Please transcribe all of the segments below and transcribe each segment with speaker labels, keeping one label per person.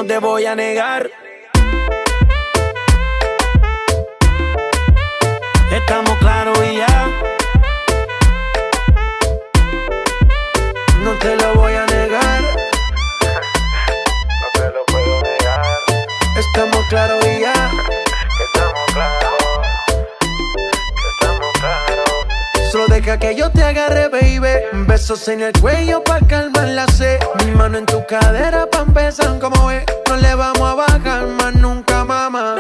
Speaker 1: te voy a negar. Estamos claros y ya. No te lo voy a negar.
Speaker 2: No te lo puedo negar.
Speaker 1: Estamos claros y ya.
Speaker 2: Estamos claros. Estamos claros.
Speaker 1: Solo deja que yo te agarre, baby. Besos en el cuello pa' calmar la sed. Mi mano en tu cadera pa' empezar, como ves. No le vamos a bajar más nunca, mamá.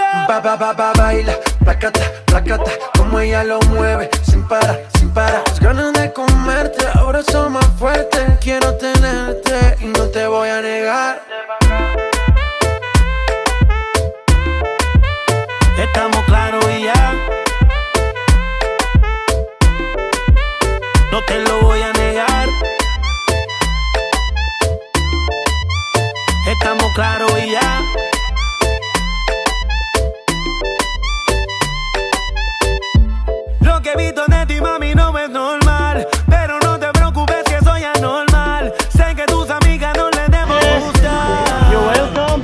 Speaker 1: Baila, placata, placata. Como ella lo mueve, sin parar, sin parar. Las ganas de comerte, ahora son más fuertes. Quiero tenerte y no te voy a negar. Estamos claros y ya. No te lo voy a negar. Estamos claros y ya. Lo que he visto de ti, mami, no es normal. Pero no te preocupes que soy anormal. Sé que tus amigas no les debo gustar.
Speaker 3: You're welcome.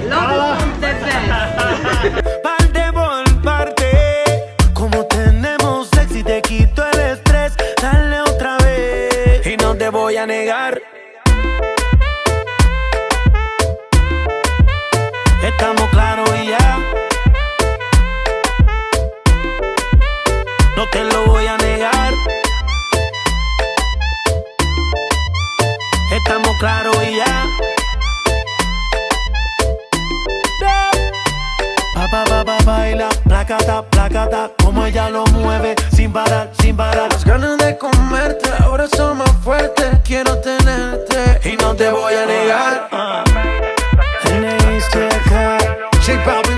Speaker 4: Love from the best.
Speaker 1: Parte por parte. Como tenemos sexy, te quito el estrés. Dale otra vez. Y no te voy a negar. Estamos claros y ya. No te lo voy a negar. Estamos claros y ya. Baila, placata, placata. Como ella lo mueve, sin parar, sin parar. Las ganas de comerte, ahora son más fuertes. Quiero tenerte y no te voy a negar. J Balvin